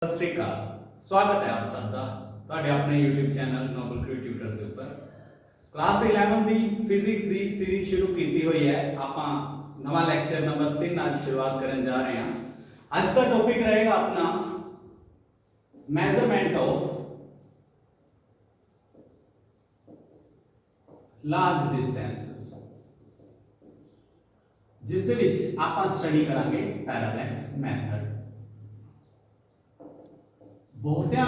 सत श्री अकाल। स्वागत है आप सबका ਤੁਹਾਡੇ ਆਪਣੇ YouTube channel Nobel create tutors ਦੇ ਉੱਪਰ। ਕਲਾਸ 11 ਦੀ ਫਿਜ਼ਿਕਸ ਦੀ ਸੀਰੀਜ਼ ਸ਼ੁਰੂ ਕੀਤੀ ਹੋਈ ਹੈ। ਆਪਾਂ ਨਵਾਂ ਲੈਕਚਰ ਨੰਬਰ 3 ਅੱਜ ਸ਼ੁਰੂਆਤ ਕਰਨ ਜਾ ਰਹੇ ਹਾਂ। ਅੱਜ ਦਾ ਟੌਪਿਕ ਰਹੇਗਾ ਆਪਣਾ ਮੈਜ਼ਰਮੈਂਟ ਆਫ ਲਾਰਜ ਡਿਸਟੈਂਸਸ, ਜਿਸ ਦੇ ਵਿੱਚ ਆਪਾਂ ਸਟੱਡੀ ਕਰਾਂਗੇ ਪੈਰਾਲੈਕਸ ਮੈਥਡ। बहुतियां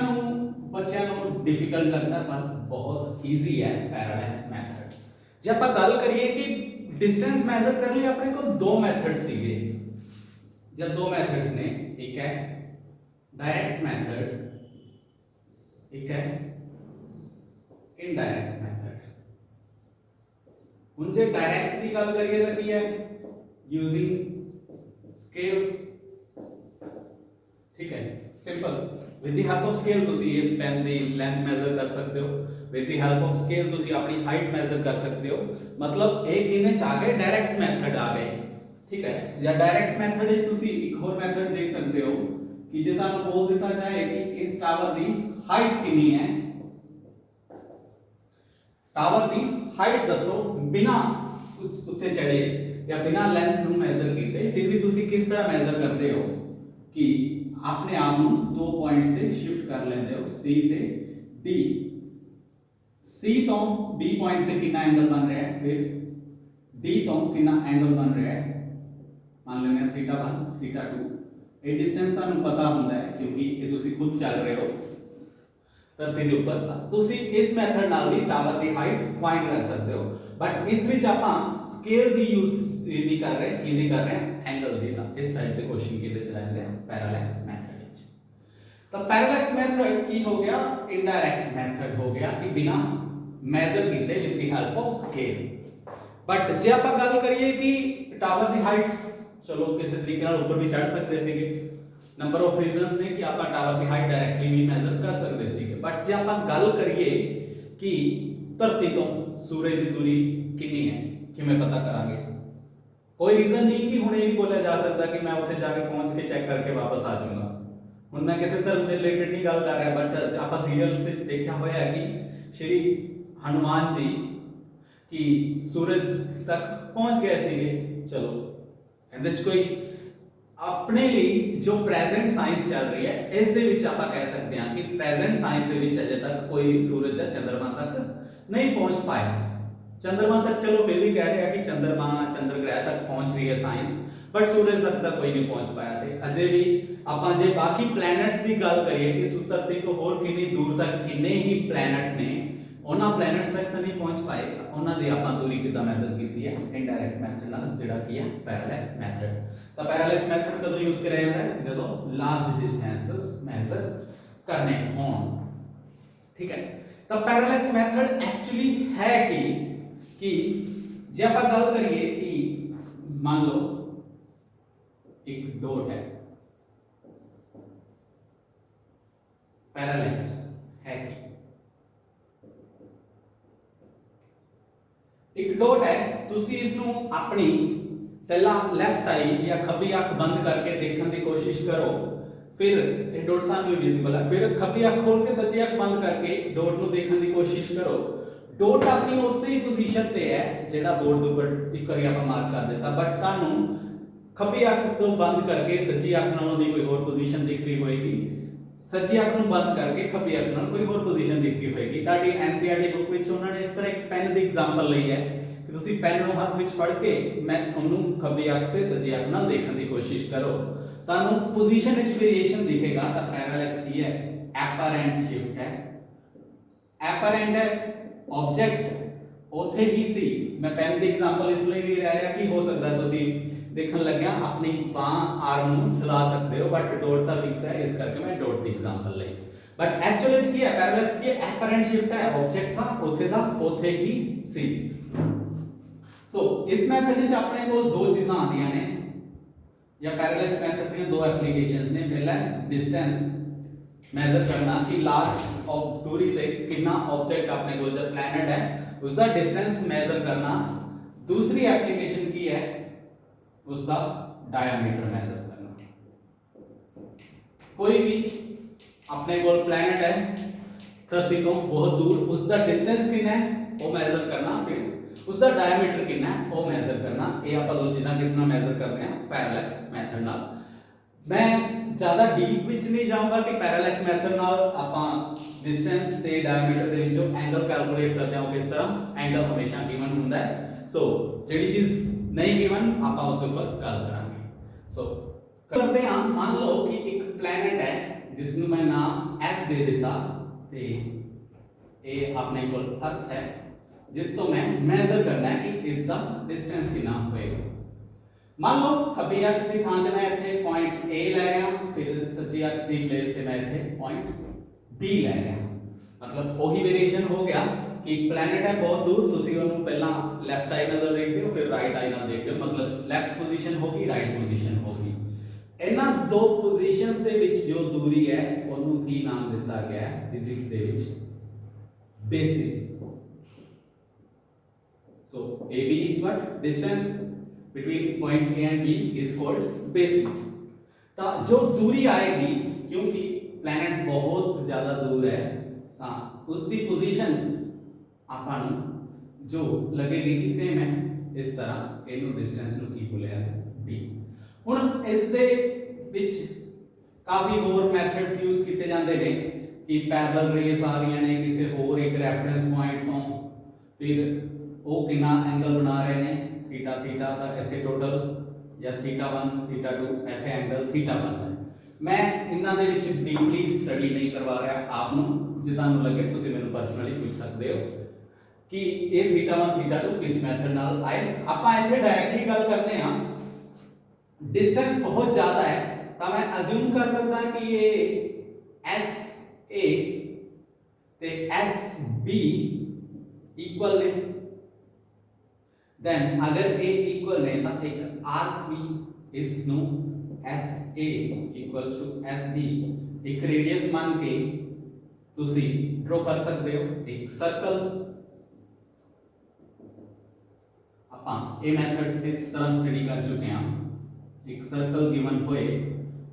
बच्चों को डिफिकल्ट लगता है पर बहुत ईजी है पैरालैक्स मैथड। जब आप गल करिए कि डिस्टेंस मेजर कर लिए अपने को दो मैथड सीगे, जब दो मैथड्स ने, एक है डायरेक्ट मैथड, एक है इनडायरेक्ट मैथड। उनसे डायरेक्ट की गल करिए तो की है यूजिंग स्केल, ठीक है, simple. With the help of scale ਤੁਸੀਂ ਇਸ ਪੈਨ ਦੀ ਲੈਂਥ ਮੈਜ਼ਰ ਕਰ ਸਕਦੇ ਹੋ, with the help of scale ਤੁਸੀਂ ਆਪਣੀ ਹਾਈਟ ਮੈਜ਼ਰ ਕਰ ਸਕਦੇ ਹੋ। ਮਤਲਬ ਇਹ ਕਿਨੇ ਚ ਆ ਗਏ, ਡਾਇਰੈਕਟ ਮੈਥਡ ਆ ਗਏ, ਠੀਕ ਹੈ। ਜਾਂ ਡਾਇਰੈਕਟ ਮੈਥਡ ਵਿੱਚ ਤੁਸੀਂ ਇੱਕ ਹੋਰ ਮੈਥਡ ਦੇਖ ਸਕਦੇ ਹੋ ਕਿ ਜੇ ਤੁਹਾਨੂੰ ਬੋਲ ਦਿੱਤਾ ਜਾਏ ਕਿ ਇਸ ਟਾਵਰ ਦੀ ਹਾਈਟ ਕਿੰਨੀ ਹੈ, ਟਾਵਰ ਦੀ ਹਾਈਟ ਦੱਸੋ ਬਿਨਾ ਕੁਝ ਉੱਤੇ ਚੜੇ ਜਾਂ ਬਿਨਾ ਲੈਂਥ ਨੂੰ ਮੈਜ਼ਰ ਕੀਤੇ, ਫਿਰ ਵੀ ਤੁਸੀਂ ਕਿਸ ਤਰ੍ਹਾਂ ਮੈਜ਼ਰ ਕਰਦੇ ਹੋ ਕਿ अपने आप ਨੂੰ दो पॉइंट्स ਤੇ ਸ਼ਿਫਟ ਕਰ ਲੈਂਦੇ ਹੋ, C ਤੇ D। C ਤੋਂ B ਪੁਆਇੰਟ ਤੇ ਕਿੰਨਾ ਐਂਗਲ ਬਣ ਰਿਹਾ ਹੈ, ਫਿਰ D ਤੋਂ ਕਿੰਨਾ ਐਂਗਲ ਬਣ ਰਿਹਾ ਹੈ, ਮੰਨ ਲੈਂਦੇ ਹਾਂ θ1 θ2। ਇਹ ਡਿਸਟੈਂਸ ਤੁਹਾਨੂੰ ਪਤਾ ਹੁੰਦਾ ਹੈ ਕਿਉਂਕਿ ਇਹ ਤੁਸੀਂ ਖੁਦ ਚੱਲ ਰਹੇ ਹੋ ਧਰਤੀ ਦੇ ਉੱਪਰ। ਤਾਂ ਤੁਸੀਂ ਇਸ ਮੈਥਡ ਨਾਲ ਵੀ ਟਾਵਰ ਦੀ ਹਾਈਟ ਫਾਈਂਡ ਕਰ ਸਕਦੇ ਹੋ। ਬਟ ਇਸ ਵਿੱਚ ਆਪਾਂ ਸਕੇਲ ਦੀ ਯੂਜ਼ ਨਹੀਂ ਕਰ ਰਹੇ, ਕਿਹਦੀ ਕਰ ਰਹੇ ਹਾਂ, एंगल ਦੀ। ਤਾਂ ਇਸ ਟਾਈਪ ਦੇ ਕੁਐਸਚਨ ਕਿਹਦੇ ਚ ਰਹਿੰਦੇ ਆ, ਪੈਰਾਲੈਕਸ ਮੈਥਡ ਵਿੱਚ। ਤਾਂ ਪੈਰਾਲੈਕਸ ਮੈਥਡ ਕੀ ਹੋ ਗਿਆ, ਇਨਡਾਇਰੈਕਟ ਮੈਥਡ ਹੋ ਗਿਆ ਕਿ ਬਿਨਾ ਮੈਜ਼ਰ ਕੀਤੇ with the help of scale. But ਜੇ ਆਪਾਂ ਗੱਲ ਕਰੀਏ ਕਿ ਟਾਵਰ ਦੀ ਹਾਈਟ, ਚਲੋ ਕਿਸੇ ਤਰੀਕੇ ਨਾਲ ਉੱਪਰ ਵੀ ਚੜ ਸਕਦੇ ਸੀਗੇ, ਨੰਬਰ ਆਫ ਰੀਜ਼ਨਸ ਨੇ ਕਿ ਆਪਾਂ ਟਾਵਰ ਦੀ ਹਾਈਟ ਡਾਇਰੈਕਟਲੀ ਵੀ ਮੈਜ਼ਰ ਕਰ ਸਕਦੇ ਸੀਗੇ। ਬਟ ਜੇ ਆਪਾਂ ਗੱਲ ਕਰੀਏ ਕਿ ਧਰਤੀ ਤੋਂ ਸੂਰਜ ਦੀ ਦੂਰੀ ਕਿੰਨੀ ਹੈ, ਕਿਵੇਂ ਪਤਾ ਕਰਾਂਗੇ? कोई रीजन नहीं कि हुणे नहीं बोला जा सकता कि मैं उत्थे जाके पहुंच के चेक करके वापस आ जाऊंगा। हुण मैं किसी धर्म के रिलेटेड नहीं गल कर रहा, बट आप सीरियल से देखा होया है कि श्री हनुमान जी कि सूरज तक पहुंच गए सीगे। चलो इहदे च कोई अपने लिए जो प्रेजेंट साइंस चल रही है इस दे विच आपां कह सकते हैं कि प्रेजेंट साइंस दे विच अजे तक कोई सूरज या चंद्रमा तक नहीं पहुंच पाया। चंद्रमा तक चलो फिर भी कह रहे हैं कि चंद्रमा चंद्र ग्रह तक पहुंच रही है साइंस, बट सूरज तक कोई नहीं पहुंच पाया थे अजे भी। आपां जे बाकी प्लैनेट्स की गल करिए कि धरती तो होर कितनी दूर तक किन्ने ही प्लैनेट्स ने, उन्हां प्लैनेट्स तक तो नहीं पहुंच पाए। उन्हां दी आपां दूरी किदां मैजर कीती है, इनडायरेक्ट मैथड नाल, जिहड़ा की है पैरालैक्स मैथड। तो पैरालैक्स मैथड कदों यूज किया जाता है, जदों लार्ज डिस्टेंसेस मैजर करने होण, ठीक है। तो पैरालैक्स मैथड एक्चुअली है कि जे आप गल करिए कि मान लो एक डॉट है, पैरालैक्स है कि एक डॉट है, तुसी इसनु अपनी पहला लेफ्ट आई या खब्बी अख बंद करके देखने की कोशिश करो, फिर ये डॉट तानू विजिबल है, फिर खब्बी अख खोल के सज्जी अख बंद करके डॉट ਨੂੰ देखने की कोशिश करो। डॉट अपनी उस ही पोजीशन पे है जेड़ा बोर्ड के ऊपर एक बार आप मार्क कर देता, बट तानू खब्बी अख तो बंद करके सज्जी अख नालों दी कोई और पोजीशन दिख रही होएगी, सज्जी अख ਨੂੰ बंद करके खब्बी अख ਨਾਲ कोई और पोजीशन दिख रही होएगी। ताड़ी एनसीईआरटी बुक ਵਿੱਚ ਉਹਨਾਂ ਨੇ ਇਸ ਤਰ੍ਹਾਂ ਇੱਕ ਪੈਨ ਦੀ ਐਗਜ਼ਾਮਪਲ ਲਈ ਹੈ ਕਿ ਤੁਸੀਂ ਪੈਨ ਨੂੰ ਹੱਥ ਵਿੱਚ ਫੜ ਕੇ ਮੈਂ ਉਹਨੂੰ ਖੱਬੀ ਅੱਖ ਤੇ ਸੱਜੀ ਅੱਖ ਨਾਲ ਦੇਖਣ ਦੀ ਕੋਸ਼ਿਸ਼ ਕਰੋ, ਤੁਹਾਨੂੰ ਪੋਜੀਸ਼ਨ ਵਿੱਚ ਵੇਰੀਏਸ਼ਨ ਦਿਖੇਗਾ। ਤਾਂ ਪੈਰਾਲੈਕਸ ਕੀ ਹੈ, ਐਪਰੈਂਟ ਸ਼ਿਫਟ ਹੈ। ਐਪਰੈਂਟ ਹੈ ऑब्जेक्ट उथे ही सी, मैं पेन की एग्जांपल इसलिए नहीं ले रहा कि हो सकता है तुसी देखने लग गया अपनी बांह आर्म ਨੂੰ हिला सकते हो, बट डॉट ਤਾਂ फिक्स है, इस करके मैं डॉट की एग्जांपल ਲਈ। बट एक्चुअली की है पैरालैक्स की एपरेंट शिफ्ट है, ऑब्जेक्ट था उथे ही सी। सो इस मेथड ਵਿੱਚ ਆਪਣੇ ਕੋਲ ਦੋ ਚੀਜ਼ਾਂ ਆਉਂਦੀਆਂ ਨੇ, या पैरालैक्स मेथड ਦੀਆਂ ਦੋ ਐਪਲੀਕੇशंस ਨੇ। पहला डिस्टेंस मेजर करना कि लार्ज दूरी पे कितना ऑब्जेक्ट अपने को जो प्लैनेट है उसका डिस्टेंस मेजर करना। दूसरी एप्लीकेशन की है उसका डायमीटर मेजर करना। कोई भी अपने को प्लैनेट है धरती तो बहुत दूर, उसका डिस्टेंस कितना है वो मेजर करना, फिर उसका डायमीटर कितना है वो मेजर करना। ये आप दो चीज़ां किस नाल मेजर करते हैं, पैरालैक्स मेथड नाल। मैं ज़्यादा डीप विच नहीं जाऊंगा कि पैरालैक्स मेथड नाल आपां डिस्टेंस ते डायमीटर दे विचों एंगल कैलकुलेट करते हैं किस तरह, एंगल हमेशा गिवन हुंदा है। सो जेडी चीज नहीं गिवन आपां उसके ऊपर गल करांगे। सो करते हैं, मान लो कि एक प्लैनेट है जिसनु मैं नाम S दे देता ते ये अपने को अर्थ है जिस तो मैं मेजर करना है कि इसका डिस्टेंस कितना होएगा। मान लो खब्बी अख की थां ते मैं इथे पॉइंट A ले रहा हूं, फिर सज्जी अख की प्लेस ते मैं इथे पॉइंट B ले रहा हूं। मतलब वही वेरिएशन हो गया कि प्लैनेट है बहुत दूर, तुसी ओनु पहला लेफ्ट आई नाल देख लियो फिर राइट आई नाल देख लियो, मतलब लेफ्ट पोजीशन होगी राइट पोजीशन होगी। इना दो पोजीशंस दे विच जो दूरी है ओनु की नाम दिता गया है physics they which basis. So AB is what? Distance between point A and B is called basis। तो जो दूरी आएगी, क्योंकि प्लैनेट बहुत ज्यादा दूर है, उसकी पोजीशन अपन जो लगेगी कि सेम है इस तरह इनू डिस्टेंस नु की बोलिया D। हुन इस दे विच काफी और मेथड्स यूज किए जाते हैं कि पैरेलल रेस आ रही ने किसी होर एक रेफरेंस पॉइंट तो, फिर वो कितना एंगल बना रहे हैं थीटा थीटा तक इथे टोटल या थीटा 1 थीटा 2 इथे एंगल थीटा बन रहा है। मैं इन्हां दे विच डीपली स्टडी नहीं करवा रहा, आप नु जिदा नु लगे तुसी मेनू पर्सनली पूछ सकते हो कि ये थीटा 1 थीटा 2 किस मेथड नाल आए। आपां इथे डायरेक्टली गल करते हैं, डिस्टेंस बहुत ज्यादा है तो मैं अज्यूम कर सकता कि ये एस ए ते एस बी इक्वल ने। देन अगर A इक्वल है तो एक आर्क भी इसनु SA इक्वल्स टू SB एक रेडियस मान के तुसी ड्रॉ कर सकते हो एक सर्कल। ਆਪਾਂ ਇਹ ਮੈਥਡ ਇਸ ਤਰ੍ਹਾਂ ਸਟੱਡੀ ਕਰ ਚੁੱਕੇ ਹਾਂ। ਇੱਕ ਸਰਕਲ ਗਿਵਨ ਹੋਏ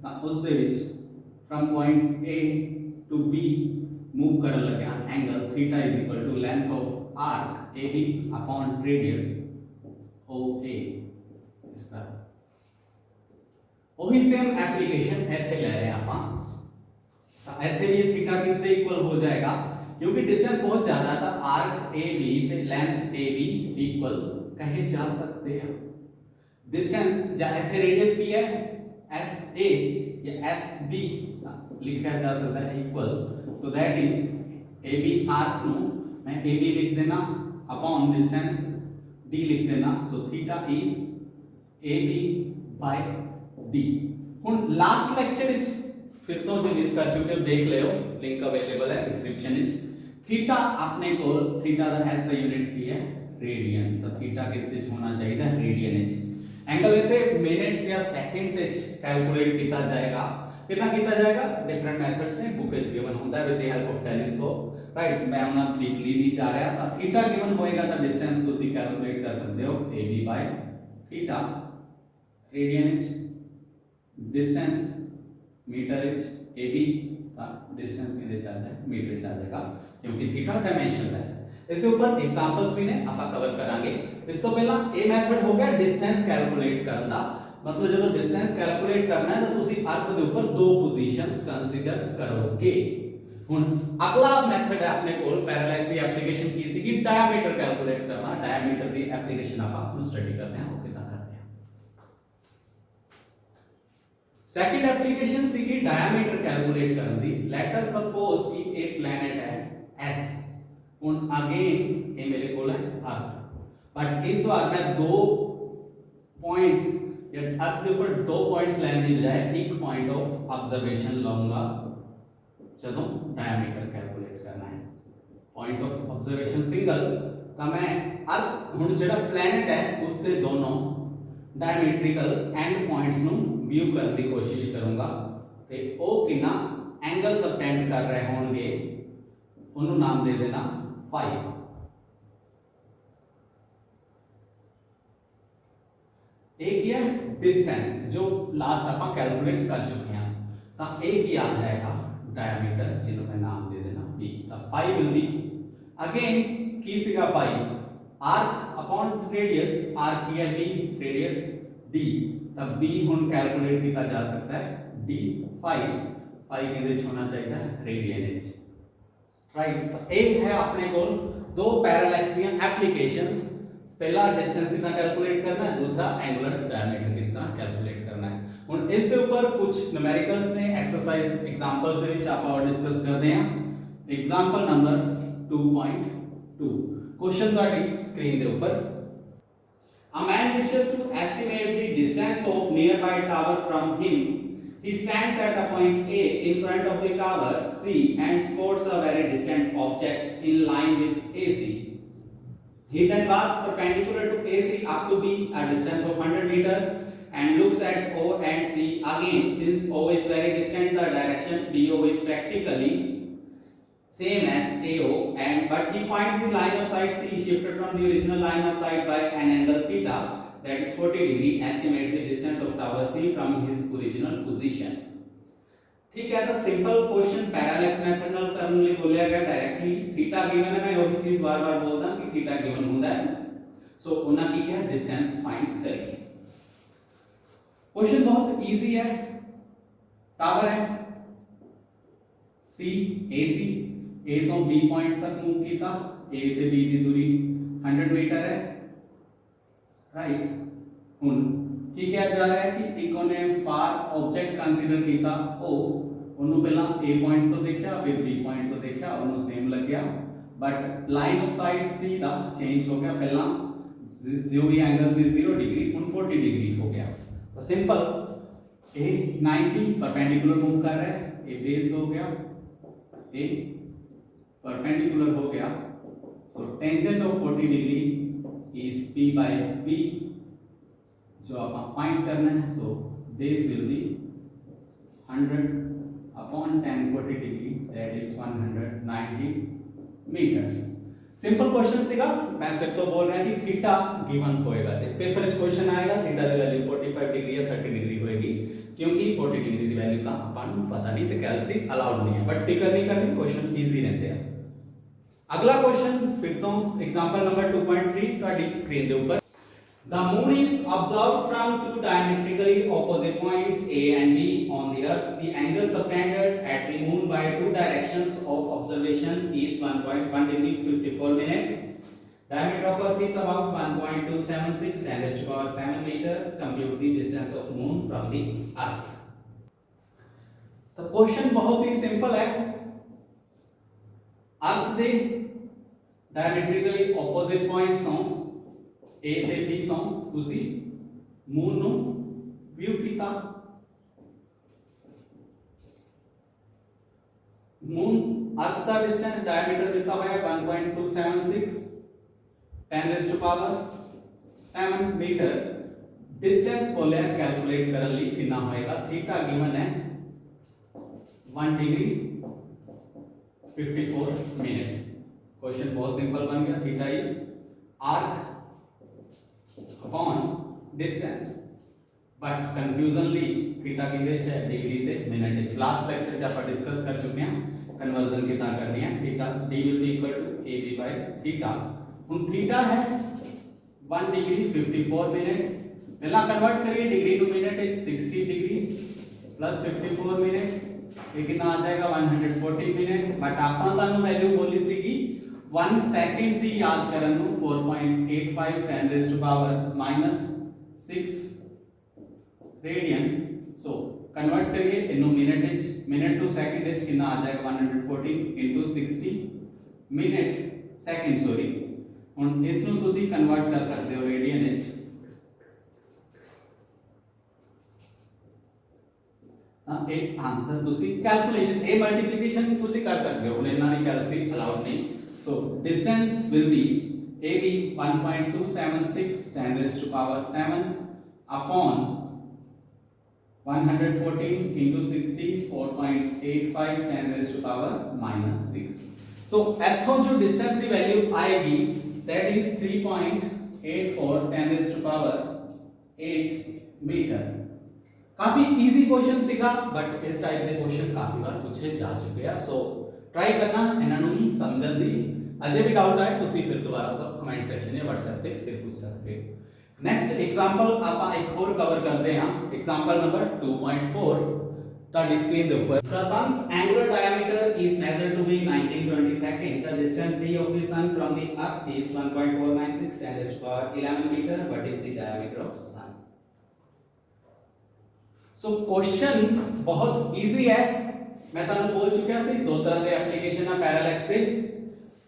ਤਾਂ ਉਸ ਦੇ ਵਿੱਚ from point A to B move करने लगे angle theta is equal to length of arc AB upon radius OA इस तरह। वही सेम एप्लीकेशन इथे ले रहे हैं ਆਪਾਂ ਤਾਂ ਇੱਥੇ ਵੀ थीटा किस ਦੇ इक्वल हो जाएगा क्योंकि डिस्टेंस बहुत ज्यादा था। आर्क AB ਤੇ लेंथ AB इक्वल कहे जा सकते हैं। डिस्टेंस ਜਾਂ ਇੱਥੇ रेडियस भी है SA या SB लिखा जा सकता है equal. So that is AB arc नु मैं AB लिख देना अपॉन डिस्टेंस D लिख देना। So theta is AB by D। हुन लास्ट लेक्चर इच फिर तो जो मिस कर चुके हो देख ले हो, लिंक अवेलेबल है डिस्क्रिप्शन इच। थीटा अपने को थीटा दा ऐसा यूनिट की है रेडियन, तो थीटा किस इच होना चाहिए रेडियन इच। एंगल इथे मिनट्स या सेकंड्स इच कैलकुलेट किया जाएगा। कितना किया जाएगा डिफरेंट मेथड्स से बुक इज गिवन होता है with the help of telescope right. मैं उना डीपली नहीं जा रहा था। थीटा गिवन होएगा तो डिस्टेंस तुसी कैलकुलेट कर सकते हो AB बाय थीटा रेडियन इच डिस्टेंस मीटर इच AB का डिस्टेंस कितने आ जाए मीटर आ जाएगा क्योंकि थीटा डायमेंशनलेस है। इसके ऊपर एग्जांपल्स भी ने आपा कवर करांगे। इस तो पहला ए मेथड हो गया डिस्टेंस कैलकुलेट करन दा। मतलब जो डिस्टेंस कैलकुलेट करना है तो तुसी अर्थ के ऊपर दो पोजीशंस कंसीडर करोगे। हुन अगला मेथड है अपने कोल पैरेलैक्स दी एप्लीकेशन की सी कि डायमीटर कैलकुलेट करना। डायमीटर दी एप्लीकेशन आप स्टडी करते हैं वो कितना करते हैं। सेकंड एप्लीकेशन सी कि डायमीटर कैलकुलेट करन दी। लेट अस सपोज कि एक प्लैनेट है S। हुन अगेन ये मेरे कोल है अर्थ, बट इस बार मैं दो पॉइंट या अर्थ के ऊपर दो पॉइंट्स लेने की बजाय एक पॉइंट ऑफ ऑब्जर्वेशन लूंगा ਜਦੋਂ डायमीटर कैलकुलेट करना है। पॉइंट ऑफ ऑब्जर्वेशन सिंगल ਤਾਂ मैं अर्थ ਹੁਣ ਜਿਹੜਾ प्लैनेट है उसके दोनों डायमीट्रिकल एंड पॉइंट्स ਨੂੰ व्यू ਕਰਨ ਦੀ ਕੋਸ਼ਿਸ਼ ਕਰੂੰਗਾ ਤੇ ਉਹ ਕਿੰਨਾ एंगल सबटेंड कर रहे होंगे ਉਹਨੂੰ ਨਾਮ ਦੇ ਦੇਣਾ phi। एक है डिस्टेंस जो लास्ट आप कैलकुलेट कर चुके हैं तो एक ही आ जाएगा diameter. phi will be again की सीगा phi arc upon radius arc की है b radius d तब b ਹੁਣ कैलकुलेट किया जा सकता है d phi phi के ਵਿੱਚ होना चाहिए रेडियन ਵਿੱਚ राइट। तो एक है अपने को दो पैरेलैक्स ਦੀਆਂ एप्लीकेशंस पहला डिस्टेंस कितना कैलकुलेट करना है दूसरा एंगुलर डायमीटर किस तरह कैलकुलेट करना है। ਹੁਣ ਇਸ ਦੇ ਉੱਪਰ ਕੁਝ न्यूमेरिकल्स ਨੇ एक्सरसाइज एग्जांपल्स ਦੇ ਵਿੱਚ ਆਪਾਂ और डिस्कस ਕਰਦੇ ਹਾਂ। एग्जांपल नंबर 2.2 क्वेश्चन ਤੁਹਾਡੀ ਸਕਰੀਨ ਦੇ ਉੱਪਰ A man wishes to estimate the distance of nearby tower from him. He stands at a point A in front of the tower C and spots a very distant object in line with AC. He then walks perpendicular to AC up to B, a distance of 100 meter, and looks at O and C again. Since O is very distant, the direction DO is practically same as AO, but he finds the line of sight C shifted from the original line of sight by an angle theta, that is 40 degree. Estimate the distance of tower C from his original position. ठीक है, तो simple question parallax method ਨਾਲ ਕਰਨ ਲਈ ਬੋਲਿਆ ਗਿਆ directly theta given है। मैं वही चीज बार-बार बोलदा कि थीटा गिवन ਹੁੰਦਾ है। सो ਉਹਨਾਂ ਕੀ किया डिस्टेंस फाइंड करिए। क्वेश्चन बहुत इजी है। टावर है C AC A तो B पॉइंट तक मूव कीता A ਤੇ B ਦੀ दूरी 100 मीटर है राइट। ਹੁਣ ਕੀ ਕਿਹਾ ਜਾ ਰਿਹਾ ਹੈ ਕਿ ਇੱਕ ਉਹਨੇ ਫਾਰ ਆਬਜੈਕਟ ਕੰਸੀਡਰ ਕੀਤਾ O ਉਹਨੂੰ ਪਹਿਲਾਂ A ਪੁਆਇੰਟ ਤੋਂ ਦੇਖਿਆ ਫਿਰ B ਪੁਆਇੰਟ ਤੋਂ ਦੇਖਿਆ ਉਹਨੂੰ ਸੇਮ ਲੱਗਿਆ but line of site C the change ਹੋ ਗਿਆ। ਪਹਿਲਾਂ जो भी एंगल से 0 डिग्री ਹੁਣ 40 डिग्री हो गया। तो सिंपल A 90 परपेंडिकुलर मूव कर रहा है A बेस हो गया A परपेंडिकुलर हो गया। So tangent of 40 degree is P by B जो आप फाइंड करना है। So base will be 100 upon tan 40 degree that is 190 metre. Simple question सीगा। मैं फिर तो बोल रहा है कि थीटा गिवन होएगा जब पेपर में क्वेश्चन आएगा थीटा की वैल्यू 45 डिग्री या 30 डिग्री होएगी क्योंकि 40 डिग्री की वैल्यू तो अपन पता नहीं तो कैलसी अलाउड नहीं है बट फिकर नहीं करनी क्वेश्चन इजी रहते हैं। अगला क्वेश्चन फिर तो एग्जांपल नंबर 2.3 ਤੁਹਾਡੀ स्क्रीन ਦੇ ਉੱਪਰ The moon is observed from two diametrically opposite points A and B on the earth. The angle subtended at the moon by two directions of observation is 1.1 degree 54 minute. Diameter of earth is about 1.276 10 raised to power 7 meter. Compute the distance of moon from the earth. तो question बहुत ही simple है। अर्थ ਦੇ diametrically opposite points ਤੋਂ A ਤੇ B ਤੋਂ ਤੁਸੀਂ moon ਨੂੰ view ਕੀਤਾ। ਮੂਨ अर्थ ਦਾ डिस्टेंस डायमीटर ਦਿੱਤਾ ਹੋਇਆ 1.276 10 raised to power 7 metre. Distance बोलिਆ कैलकुलेट ਕਰਨ ਲਈ ਕਿੰਨਾ ਹੋਏਗਾ। थीटा गिवन है 1 डिग्री 54 मिनट। क्वेश्चन बहुत सिंपल बन गया। Theta is arc upon distance but confusingly theta किदे च है डिग्री ते मिनट च। लास्ट लेक्चर च ਆਪਾਂ डिस्कस कर चुके हैं कन्वर्जन कितना करनी है। Theta d will be equal to ab by theta. ਹੁਣ थीटा है 1 डिग्री 54 मिनट। पहला कन्वर्ट करिए degree to minute is 60 degree plus 54 minute ये कितना आ जाएगा 140 मिनट। बट ਆਪਾਂ ਤੁਹਾਨੂੰ ਵੈਲਿਊ ਬੋਲੀ ਸੀਗੀ 1 सेकंड ਦੀ याद ਕਰਨ ਨੂੰ 4.85 10 raised to power -6 radian. So convert करिए इनू मिनट इच मिनट टू सेकंड इच कितना आ जाएगा 140 into 60 मिनट सेकंड सॉरी। ਹੁਣ ਇਸ ਨੂੰ ਤੁਸੀਂ ਕਨਵਰਟ ਕਰ ਸਕਦੇ ਹੋ ਰੇਡੀਅਨ ਇਚ। ਤਾਂ ਇਹ ਆਨਸਰ ਤੁਸੀਂ ਕੈਲਕੂਲੇਸ਼ਨ ਇਹ ਮਲਟੀਪਲੀਕੇਸ਼ਨ ਤੁਸੀਂ ਕਰ ਸਕਦੇ ਹੋ। ਹੁਣ ਇਹਨਾਂ ਨੇ ਕੈਲਸੀ ਅਲਾਉਡ ਨਹੀਂ। So distance will be AB 1.276 10 raised to power 7 upon 114 into 60 4.85 10 raised to power -6। So इथों जो distance की value आएगी that is 3.84 10 raised to power 8 metre. काफी इजी क्वेश्चन सीखा बट इस टाइप के क्वेश्चन काफी बार पूछे जा चुके हैं। सो ट्राई करना इन्हां नूं ही समझण दी। अजे भी डाउट आए तुसीं फिर दोबारा तो कमेंट सैक्शन या WhatsApp ते फिर पूछ सकते हो। नेक्स्ट एग्जांपल आपां एक होर कवर करते हां, एग्जांपल नंबर 2.4 ਤੁਹਾਡੀ ਸਕਰੀਨ ਦੇ ਉੱਪਰ the sun's angular diameter is measured to be 1920 second. The distance d of the sun from the earth is 1.496 10 raised to power 11 meter. What is the diameter of sun? So question बहुत easy है, मैं ਤੁਹਾਨੂੰ बोल चुका सी दो तरह ਦੇ application ਆ पैरालैक्स ਦੇ।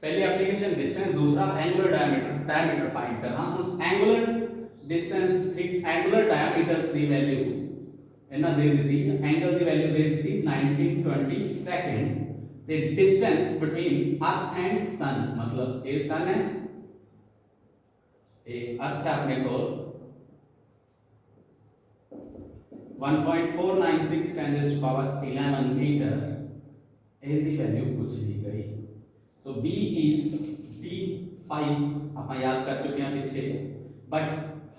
पहली एप्लीकेशन डिस्टेंस, दूसरा एंगुलर डायमीटर फाइंड करना। हम एंगुलर डिस्टेंस एंगुलर डायमीटर ਦੀ वैल्यू ਇਹਨਾਂ ਦੇ ਦਿੱਤੀ, एंगल ਦੀ वैल्यू ਦੇ ਦਿੱਤੀ 1920 सेकंड ਤੇ डिस्टेंस बिटवीन अर्थ एंड सन, मतलब ਇਹ सन है, ਇਹ अर्थ है अपने को 1.496 10 raised to power 11 मीटर, ਇਹਦੀ वैल्यू पूछ ली गई। सो b इज d5 ਆਪਾਂ याद कर चुके हैं पीछे, बट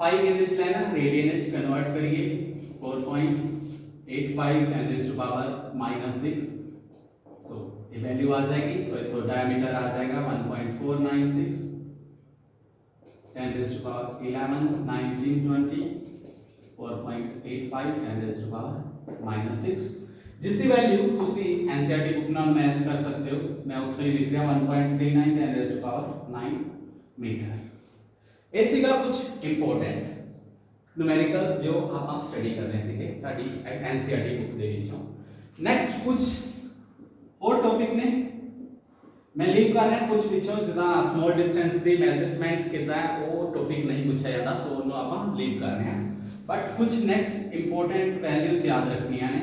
5 ਇਹਦੇ ਚ ਲੈਣਾ रेडियन ਵਿੱਚ कन्वर्ट करिए 4.85 10 raised to power -6, सो ये वैल्यू आ जाएगी। सो तो डायमीटर आ जाएगा 1.496 10 raised to power 11 1920 4.85 10 raised to power -6, जिस दी वैल्यू तुसी एनसीईआरटी बुक नाल मैच कर सकते हो। मैं उत्थे ही लिख रहा 1.39 10 raised to power 9 मीटर। ये सीगा कुछ इंपॉर्टेंट न्यूमेरिकल्स जो ਆਪਾਂ स्टडी करने सीखे ਤੁਹਾਡੀ एनसीईआरटी बुक ਦੇ ਵਿੱਚੋਂ। नेक्स्ट कुछ और टॉपिक ने मैं लीव कर रहा कुछ ਵਿੱਚੋਂ, ਜਿੱਦਾਂ स्मॉल डिस्टेंस ਦੀ मेजरमेंट ਕਿਦਾਂ ਹੈ ਉਹ टॉपिक नहीं पूछा जाता, सो ਉਹਨੂੰ ਆਪਾਂ लीव कर रहे हैं। बट कुछ नेक्स्ट इंपॉर्टेंट वैल्यूज याद रखनियां ने।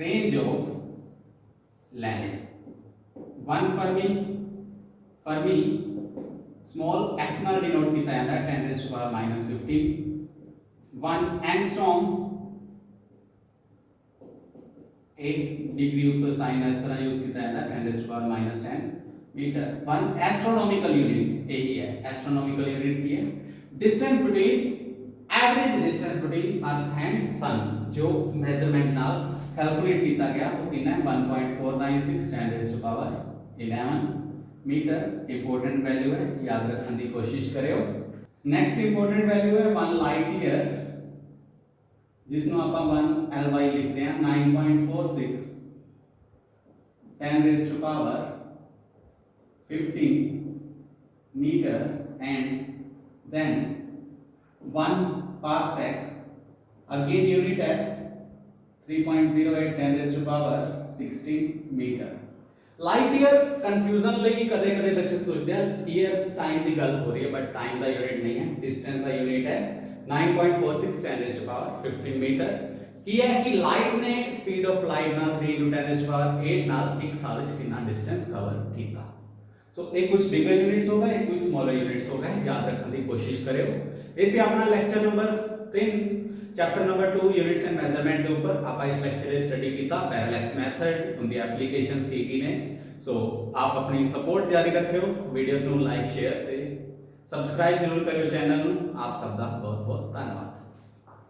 Range of length 1 Fermi small f ਨਾਲ डिनोट ਕੀਤਾ ਜਾਂਦਾ ਹੈ 10 raised to power -15। 1 angstrom 1 degree ऊपर साइन इस तरह यूज किया जाता है 10 raised to power -10 metre. 1 astronomical unit यही है, एस्ट्रोनॉमिकल यूनिट की है distance between average distance between earth and sun जो मेजरमेंट नाल कैलकुलेट किया गया वो कितना है 1.496 10 raised to power 11 metre. Important value है, याद रखने की कोशिश करियो। नेक्स्ट इंपॉर्टेंट वैल्यू है 1 लाइट ईयर, जिसमें आप 1 ly लिखते हैं 9.46 10 raised to power 15 metre. And then 1 parsec, again unit है 3.08 10 raised to power 16 metre. Light year confusion ਲਈ ਕਦੇ-ਕਦੇ ਬੱਚੇ ਸੋਚਦੇ ਆ ईयर टाइम ਦੀ ਗੱਲ ਹੋ ਰਹੀ ਹੈ, बट टाइम ਦਾ यूनिट नहीं है, डिस्टेंस ਦਾ यूनिट है 9.46 10 raised to power 15 मीटर। ਕੀ ਹੈ ਕਿ ਲਾਈਟ ਨੇ ਸਪੀਡ ਆਫ ਲਾਈਟ ਨਾਲ 3 * 10 raised to power 8 ਨਾਲ ਇੱਕ ਸਾਲ ਵਿੱਚ ਕਿੰਨਾ डिस्टेंस कवर ਕੀਤਾ। सो एक कुछ बिगर यूनिट्स होगा, एक कुछ स्मॉलर यूनिट्स होगा, याद रखने की कोशिश करियो। ऐसे अपना lecture number 3 chapter number 2 units and measurement के ऊपर आप इस लेक्चर स्टडी किया पैरालैक्स मेथड उनकी एप्लीकेशंस की ने। सो आप अपनी सपोर्ट जारी रखियो, वीडियोस को लाइक शेयर ते सब्सक्राइब जरूर करियो चैनल। आप सबका बहुत बहुत धन्यवाद।